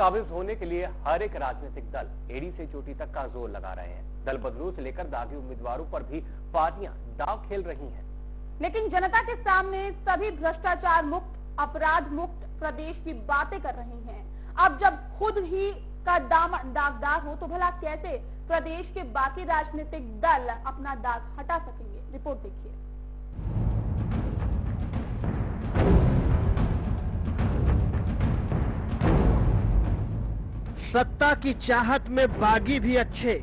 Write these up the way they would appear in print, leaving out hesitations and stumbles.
काबिज होने के लिए हर एक राजनीतिक दल एड़ी से चोटी तक का जोर लगा रहे हैं। दल बदलू से लेकर दागी उम्मीदवारों पर भी पार्टियां दांव खेल रही हैं। लेकिन जनता के सामने सभी भ्रष्टाचार मुक्त, अपराध मुक्त प्रदेश की बातें कर रही हैं। अब जब खुद ही का दागदार हो तो भला कैसे प्रदेश के बाकी राजनीतिक दल अपना दाग हटा सकेंगे? रिपोर्ट देखिए। सत्ता की चाहत में बागी भी अच्छे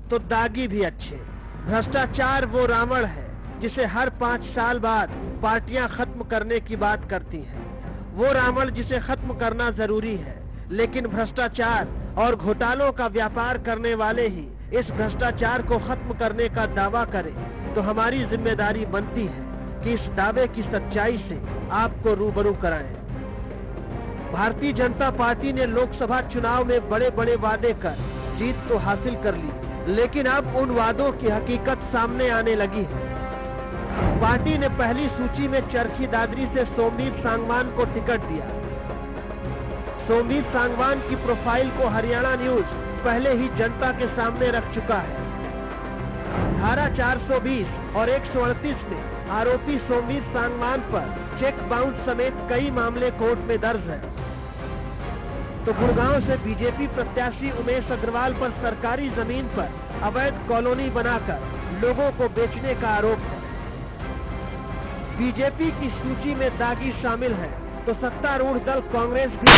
तो दागी भी अच्छे। भ्रष्टाचार वो रावण है जिसे हर 5 साल बाद पार्टियां खत्म करने की बात करती हैं। वो रावण जिसे खत्म करना जरूरी है, लेकिन भ्रष्टाचार और घोटालों का व्यापार करने वाले ही इस भ्रष्टाचार को खत्म करने का दावा करें तो हमारी जिम्मेदारी बनती है कि इस दावे की सच्चाई से आपको रूबरू कराएं। भारतीय जनता पार्टी ने लोकसभा चुनाव में बड़े बड़े वादे कर जीत तो हासिल कर ली, लेकिन अब उन वादों की हकीकत सामने आने लगी है। पार्टी ने पहली सूची में चरखी दादरी से सोमवीर सांगवान को टिकट दिया। सोमवीर सांगवान की प्रोफाइल को हरियाणा न्यूज पहले ही जनता के सामने रख चुका है। धारा 420 और 138 में आरोपी सोमवीर सांगवान पर चेक बाउंस समेत कई मामले कोर्ट में दर्ज हैं। तो गुड़गांव से बीजेपी प्रत्याशी उमेश अग्रवाल पर सरकारी जमीन पर अवैध कॉलोनी बनाकर लोगों को बेचने का आरोप है। बीजेपी की सूची में दागी शामिल है तो सत्तारूढ़ दल कांग्रेस भी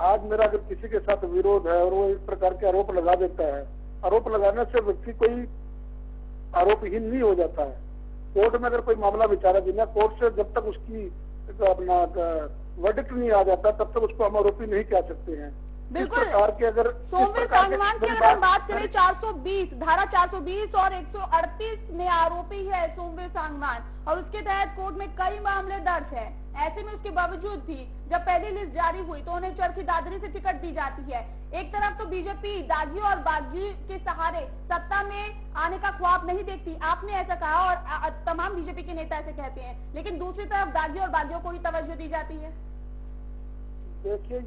आज मेरा अगर किसी के साथ विरोध है और वो इस प्रकार के आरोप लगा देता है, आरोप लगाने से व्यक्ति कोई आरोपहीन नहीं हो जाता है। कोर्ट में अगर कोई मामला विचारा बिना कोर्ट से जब तक उसकी अपना वर्डिक्ट नहीं आ जाता तब तक उसको हम आरोपी नहीं कह सकते हैं। बिल्कुल। के अगर सोमवीर सांगवान की अगर हम बात करें 420 धारा 420 और 138 में आरोपी है सोमवीर सांगवान और उसके तहत कोर्ट में कई मामले दर्ज है। ऐसे में उसके बावजूद भी जब पहली लिस्ट जारी हुई तो उन्हें चरखी दादरी से टिकट दी जाती है। एक तरफ तो बीजेपी दागी और बागी के सहारे सत्ता में आने का ख्वाब नहीं देखती, आपने ऐसा कहा और तमाम बीजेपी के नेता ऐसे कहते हैं, लेकिन दूसरी तरफ दागी और बागियों को ही तवज्जो दी जाती है। देखिए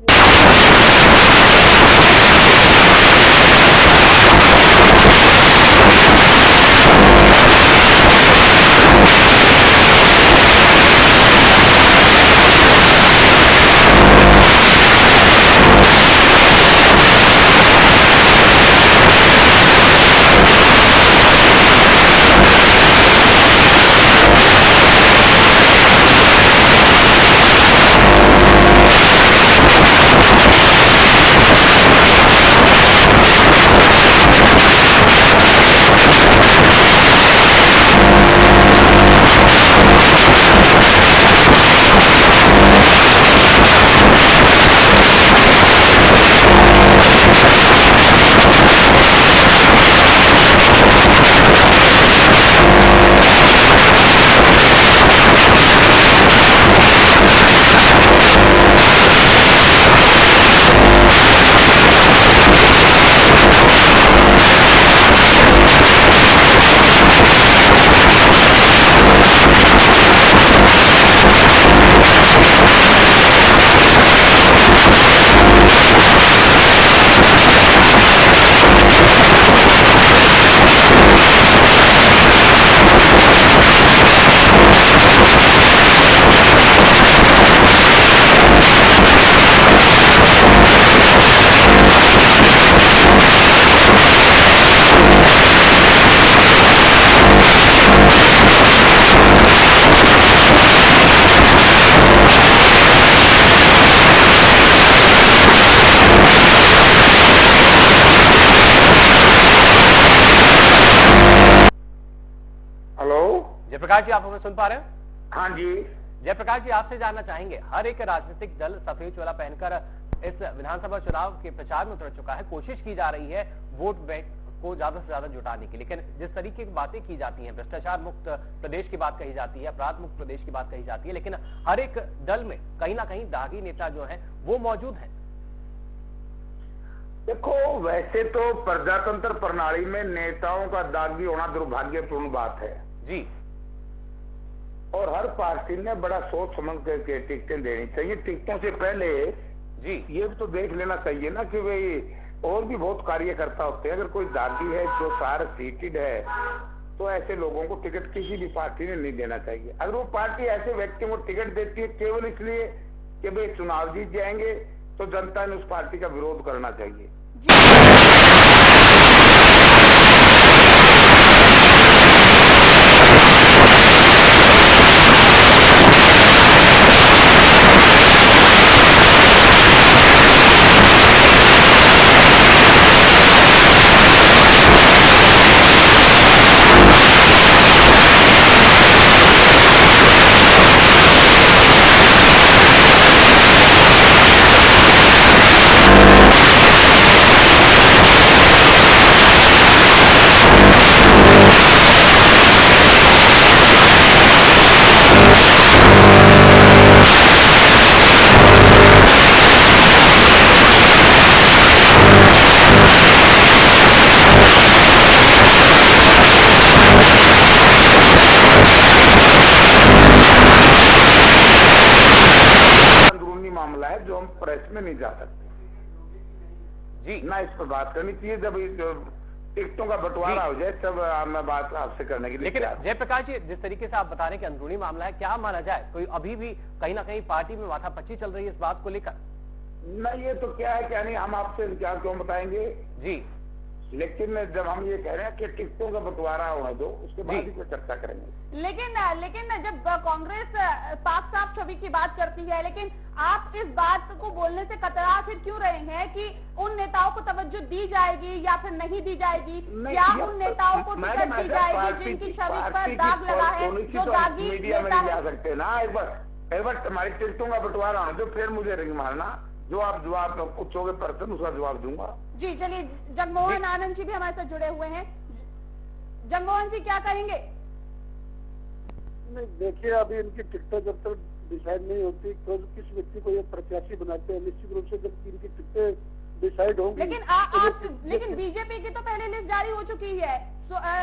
जयप्रकाश जी, आप हमें सुन पा रहे हैं? हाँ जी। जयप्रकाश जी, आपसे जानना चाहेंगे, हर एक राजनीतिक दल सफेद चोला पहनकर इस विधानसभा चुनाव के प्रचार में उतर चुका है, कोशिश की जा रही है वोट बैंक को ज्यादा से ज्यादा जुटाने की, लेकिन जिस तरीके की बातें की जाती हैं, भ्रष्टाचार मुक्त प्रदेश की बात कही जाती है, अपराध मुक्त प्रदेश की बात कही जाती है, लेकिन हर एक दल में कहीं ना कहीं दागी नेता जो हैं वो मौजूद हैं। देखो, वैसे तो प्रजातंत्र प्रणाली में नेताओं का दागी होना दुर्भाग्यपूर्ण बात है जी, और हर पार्टी ने बड़ा सोच समझ करके टिकटें देनी चाहिए। टिकटों से पहले जी ये भी तो देख लेना चाहिए ना कि भाई और भी बहुत कार्यकर्ता होते हैं। अगर कोई दागी है जो सार सीटेड है तो ऐसे लोगों को टिकट किसी भी पार्टी ने नहीं देना चाहिए। अगर वो पार्टी ऐसे व्यक्तियों को टिकट देती है केवल इसलिए कि भाई चुनाव जीत जाएंगे तो जनता ने उस पार्टी का विरोध करना चाहिए। जो हम प्रेस में नहीं जा सकते जी, ना इस पर बात करनी चाहिए। जब टिकटों का बंटवारा हो जाए तब मैं बात आपसे करने के लिए। लेकिन जयप्रकाश जी, जिस तरीके से आप बता रहे हैं कि अंदरूनी मामला है, क्या माना जाए कोई अभी भी कहीं ना कहीं पार्टी में माथापच्ची चल रही है इस बात को लेकर? न, ये तो क्या है क्या नहीं हम आपसे क्या क्यों बताएंगे जी, लेकिन जब हम ये कह रहे हैं कि टिकटों का बंटवारा होने दो उसके बाद ही कोई चर्चा करेंगे। लेकिन जब कांग्रेस साफ साफ छवि की बात करती है, लेकिन आप इस बात को बोलने से कतरा फिर क्यों रहे हैं कि उन नेताओं को तवज्जो दी जाएगी या फिर नहीं दी जाएगी? या उन नेताओं को टिकट दी जाएगी जिनकी छवि पर दाग लगा है, जो दागी मीडिया में नहीं जा सकते ना। एक बार हमारी टिकटों का बंटवारा होने दो, फिर मुझे रिंग मारना, जो आप जवाब पूछोगे पर्सन उसका जवाब दूंगा। जी चलिए, जगमोहन आनंद जी भी हमारे साथ जुड़े हुए हैं। जगमोहन जी क्या कहेंगे? नहीं, देखिए अभी इनकी टिकटें जब तक डिसाइड नहीं होती तो किस व्यक्ति को ये प्रत्याशी बनाते हैं, निश्चित रूप से जब इनकी टिकटें डिसाइड होंगी। लेकिन बीजेपी की तो पहले लिस्ट जारी हो चुकी है।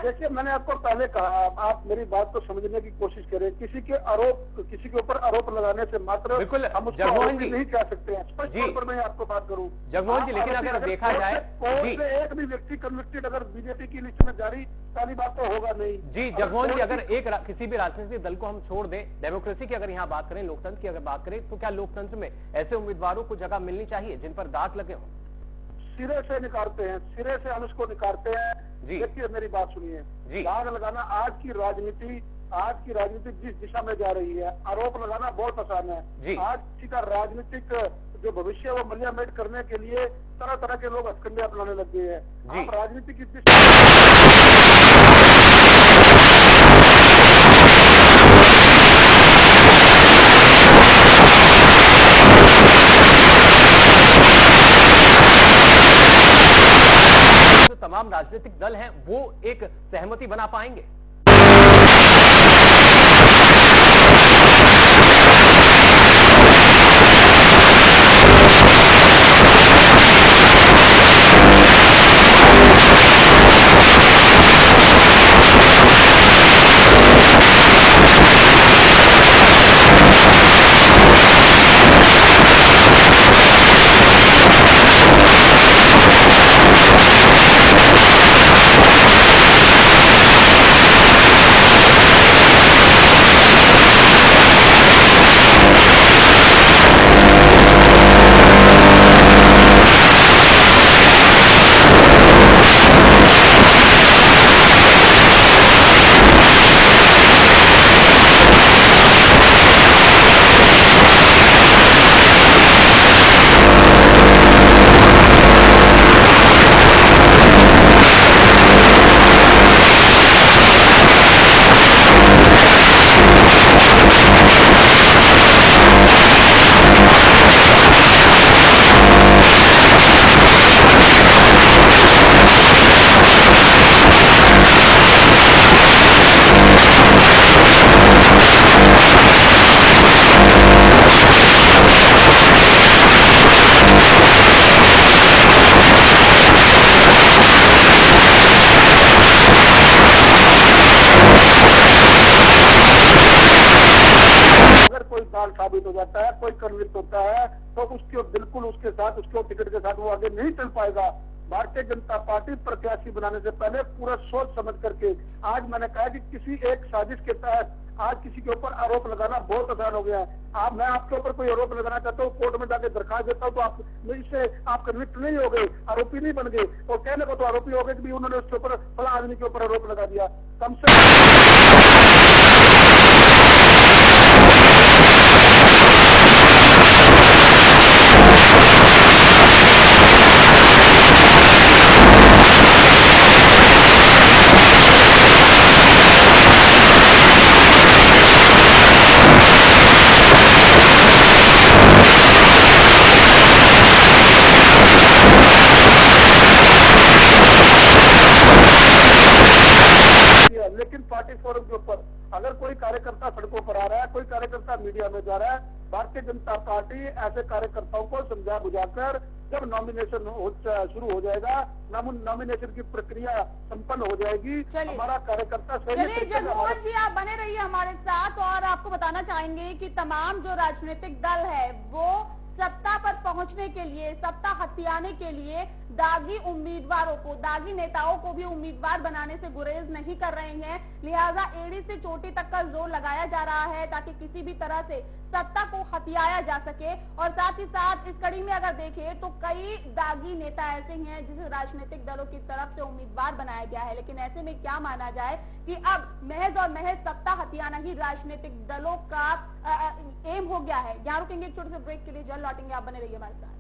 देखिए, मैंने आपको पहले कहा, आप मेरी बात को समझने की कोशिश करें। किसी के ऊपर आरोप लगाने से मात्र हम उसको आरोप नहीं कह सकते हैं। स्पष्ट तौर पर मैं आपको बात करूं जगमोहन जी, लेकिन अगर देखा जाए एक भी व्यक्ति कन्विक्टेड अगर बीजेपी की लिस्ट में जारी पहली बात तो होगा नहीं। जी जगमोहन जी, अगर किसी भी राजनीतिक दल को हम छोड़ दें, डेमोक्रेसी की अगर यहाँ बात करें, लोकतंत्र की अगर बात करें, तो क्या लोकतंत्र में ऐसे उम्मीदवारों को जगह मिलनी चाहिए जिन पर दाग लगे हों? सिरे से निकालते हैं, सिरे से हम इसको निकालते हैं। देखिए मेरी बात सुनिए, दाग लगाना आज की राजनीति जिस दिशा में जा रही है, आरोप लगाना बहुत आसान है। आज किसी का राजनीतिक जो भविष्य है वो मलियामेट करने के लिए तरह तरह के लोग हथकंडे अपनाने लग गए हैं। आप राजनीति की तमाम राजनीतिक दल हैं वो एक सहमति बना पाएंगे? साबित हो जाता है, कोई कन्विक्ट होता है, तो उसके बिल्कुल उसके साथ, उसके टिकट के साथ वो आगे नहीं चल पाएगा। भारतीय जनता पार्टी प्रत्याशी बनाने से पहले पूरा सोच समझ करके, आज मैंने कहा कि किसी एक साजिश के तहत आज किसी के ऊपर आरोप लगाना बहुत आसान हो गया है। मैं आपके ऊपर कोई आरोप लगाना चाहता हूँ, कोर्ट में जाके दरखास्त देता हूँ, तो आप इससे आप कन्विक्ट नहीं हो गए, आरोपी नहीं बन गए, और कहने को तो आरोपी हो गए कि उन्होंने उसके ऊपर फला आदमी के ऊपर आरोप लगा दिया। कम से पार्टी फोरम के ऊपर अगर कोई कार्यकर्ता सड़कों पर आ रहा है, कोई कार्यकर्ता मीडिया में जा रहा है, भारतीय जनता पार्टी ऐसे कार्यकर्ताओं को समझा बुझाकर जब नॉमिनेशन शुरू हो जाएगा, नॉमिनेशन की प्रक्रिया संपन्न हो जाएगी, हमारा कार्यकर्ता चलिए जगमोहन जी, आप बने रहिए हमारे साथ, और आपको बताना चाहेंगे कि तमाम जो राजनीतिक दल है वो सत्ता पर पहुंचने के लिए, सत्ता हथियाने के लिए दागी उम्मीदवारों को, दागी नेताओं को भी उम्मीदवार बनाने से गुरेज नहीं कर रहे हैं। लिहाजा एड़ी से चोटी तक का जोर लगाया जा रहा है ताकि किसी भी तरह से सत्ता को हथियाया जा सके। और साथ ही साथ इस कड़ी में अगर देखें तो कई दागी नेता ऐसे हैं जिसे राजनीतिक दलों की तरफ से उम्मीदवार बनाया गया है, लेकिन ऐसे में क्या माना जाए कि अब महज और महज सत्ता हथियाना ही राजनीतिक दलों का एम हो गया है। यहाँ रुकेंगे एक छोटे से ब्रेक के लिए, जल्द लौटेंगे, आप बने रहिए हमारे साथ।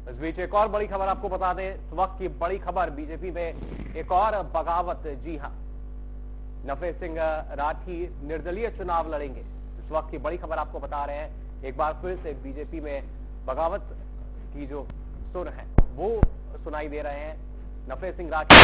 इस बीच एक और बड़ी खबर आपको बता दें, इस वक्त की बड़ी खबर, बीजेपी में एक और बगावत। जी हां, नफे सिंह राठी निर्दलीय चुनाव लड़ेंगे। इस वक्त की बड़ी खबर आपको बता रहे हैं, एक बार फिर से बीजेपी में बगावत की जो सुर है वो सुनाई दे रहे हैं। नफे सिंह राठी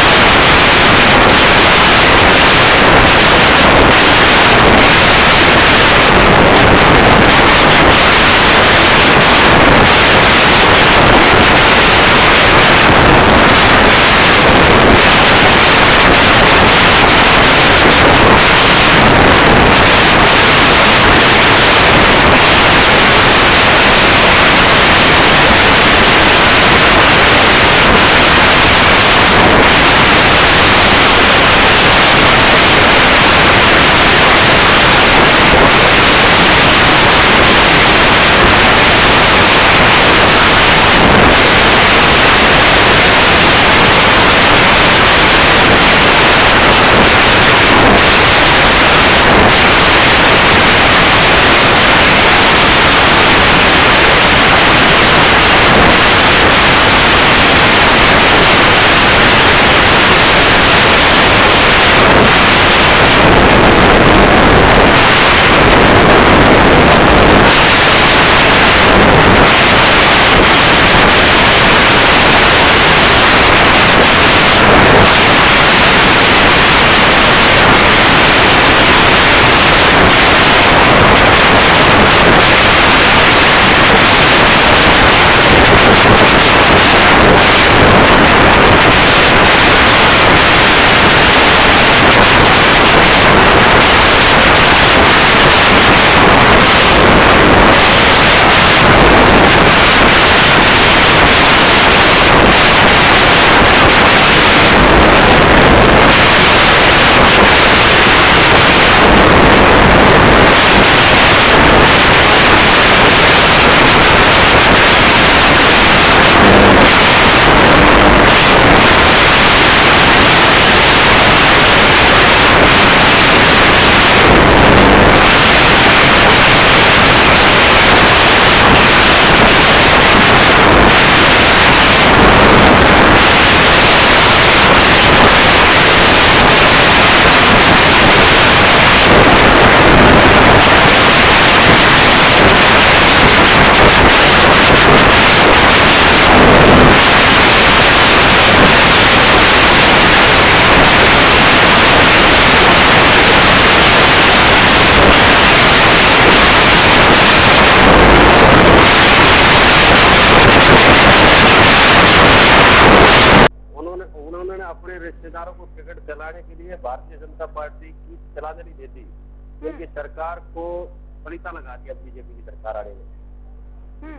अपने रिश्तेदारों को टिकट दिलाने के लिए भारतीय जनता पार्टी की चलाने नहीं देती, क्योंकि सरकार को फलिता लगा दिया बीजेपी की सरकार आने में।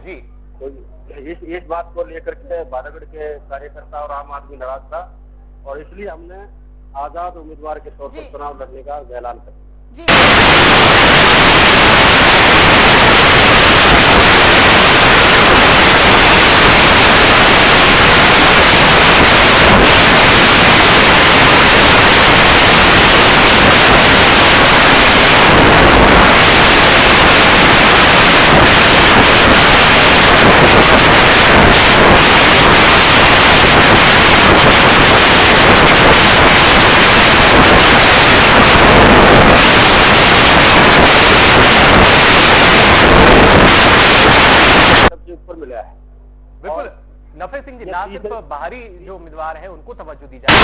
जी, तो इस बात को लेकर के बारागढ़ के कार्यकर्ता और आम आदमी नाराज था, और इसलिए हमने आजाद उम्मीदवार के तौर पर चुनाव लड़ने का ऐलान कर दिया। बिल्कुल नफे सिंह जी, ना सिर्फ बाहरी जो उम्मीदवार है उनको तवज्जो दी जाए।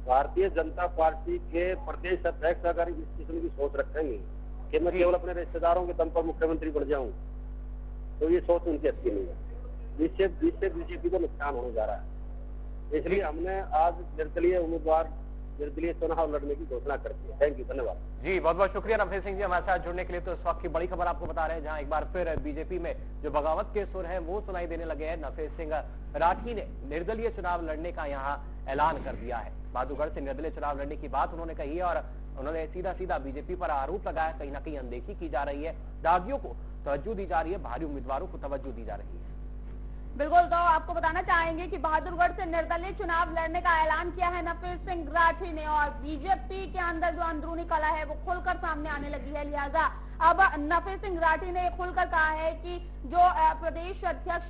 भारतीय जनता पार्टी के प्रदेश अध्यक्ष अगर इस किस्म की सोच रखेंगे कि मैं केवल अपने रिश्तेदारों के दम पर मुख्यमंत्री बन जाऊं, तो ये सोच उनकी अच्छी नहीं है। इससे बीजेपी को नुकसान होने जा रहा है। इसलिए हमने आज निर्दलीय चुनाव लड़ने की घोषणा कर दी है। थैंक यू, धन्यवाद। जी, बहुत बहुत शुक्रिया नफे सिंह जी हमारे साथ जुड़ने के लिए। तो इस वक्त की बड़ी खबर आपको बता रहे हैं, जहां एक बार फिर बीजेपी में जो बगावत के सुर हैं वो सुनाई देने लगे हैं। नफे सिंह राठी ने निर्दलीय चुनाव लड़ने का यहां ऐलान कर दिया है। बहादुरगढ़ से निर्दलीय चुनाव लड़ने की बात उन्होंने कही है, और उन्होंने सीधा बीजेपी पर आरोप लगाया कहीं ना कहीं अनदेखी की जा रही है, दागियों को तवज्जो दी जा रही है, भारी उम्मीदवारों को तवज्जो दी जा रही है। बिल्कुल, तो आपको बताना चाहेंगे कि बहादुरगढ़ से निर्दलीय चुनाव लड़ने का ऐलान किया है नफे सिंह राठी ने, और बीजेपी के अंदर जो अंदरूनी कला है वो खुलकर सामने आने लगी है। लिहाजा अब नफे सिंह राठी ने खुलकर कहा है कि जो प्रदेश अध्यक्ष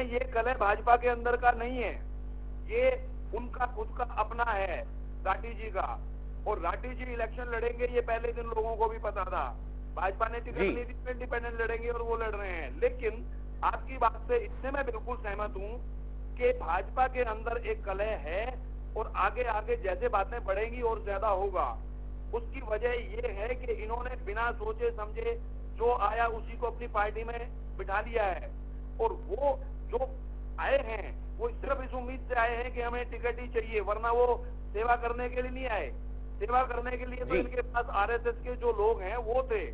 ये कलह भाजपा के अंदर का नहीं है, ये उनका खुद का अपना है राठी जी का। और राठी जी इलेक्शन लड़ेंगे ये पहले दिन लोगों को भी पता था। भाजपा ने टिकट नहीं दी, इंडिपेंडेंट लड़ेंगे और वो लड़ रहे हैं। लेकिन आपकी बात से इससे मैं बिल्कुल सहमत हूँ कि भाजपा के अंदर एक कलह है और आगे आगे जैसे बातें बढ़ेंगी और ज्यादा होगा। उसकी वजह ये है कि इन्होंने बिना सोचे समझे जो आया उसी को अपनी पार्टी में बिठा लिया है, और वो जो आए हैं वो सिर्फ इस उम्मीद से आए हैं कि हमें टिकट ही चाहिए, वरना वो सेवा करने के लिए नहीं आए। सेवा करने के लिए तो इनके पास आरएसएस के जो लोग हैं वो थे,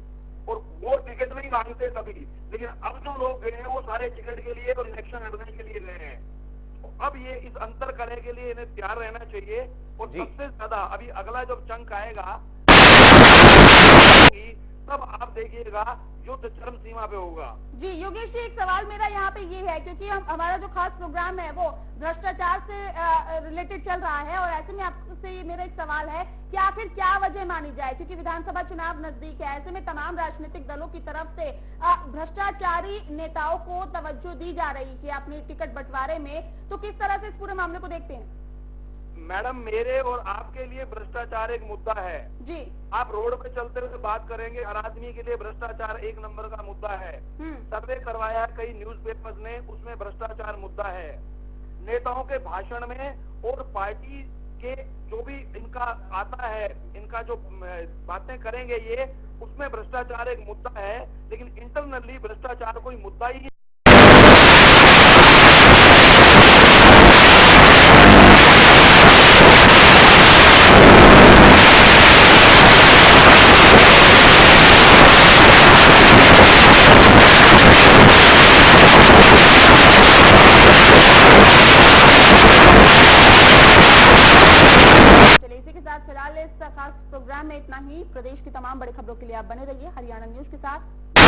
और वो टिकट नहीं मांगते कभी, लेकिन अब जो लोग गए हैं वो सारे टिकट के लिए और इलेक्शन लड़ने के लिए गए हैं। तो अब ये इस अंतर करने के लिए इन्हें तैयार रहना चाहिए, और सबसे ज्यादा अभी अगला जब चंक आएगा तब आप देखिएगा युद्ध चरम सीमा पे होगा। जी योगेश जी, एक सवाल मेरा यहाँ पे ये है, क्योंकि हमारा जो खास प्रोग्राम है वो भ्रष्टाचार से रिलेटेड चल रहा है, और ऐसे में आपसे ये मेरा एक सवाल है कि आखिर क्या वजह मानी जाए, क्योंकि विधानसभा चुनाव नजदीक है, ऐसे में तमाम राजनीतिक दलों की तरफ से भ्रष्टाचारी नेताओं को तवज्जो दी जा रही है अपने टिकट बंटवारे में, तो किस तरह से इस पूरे मामले को देखते हैं? मैडम, मेरे और आपके लिए भ्रष्टाचार एक मुद्दा है जी। आप रोड पे चलते हुए बात करेंगे, हर आदमी के लिए भ्रष्टाचार एक नंबर का मुद्दा है। सर्वे करवाया कई न्यूज़पेपर्स ने, उसमें भ्रष्टाचार मुद्दा है। नेताओं के भाषण में और पार्टी के जो भी इनका आता है, इनका जो बातें करेंगे ये, उसमें भ्रष्टाचार एक मुद्दा है, लेकिन इंटरनली भ्रष्टाचार कोई मुद्दा ही फिलहाल इस खास प्रोग्राम में इतना ही। प्रदेश की तमाम बड़ी खबरों के लिए आप बने रहिए हरियाणा न्यूज के साथ।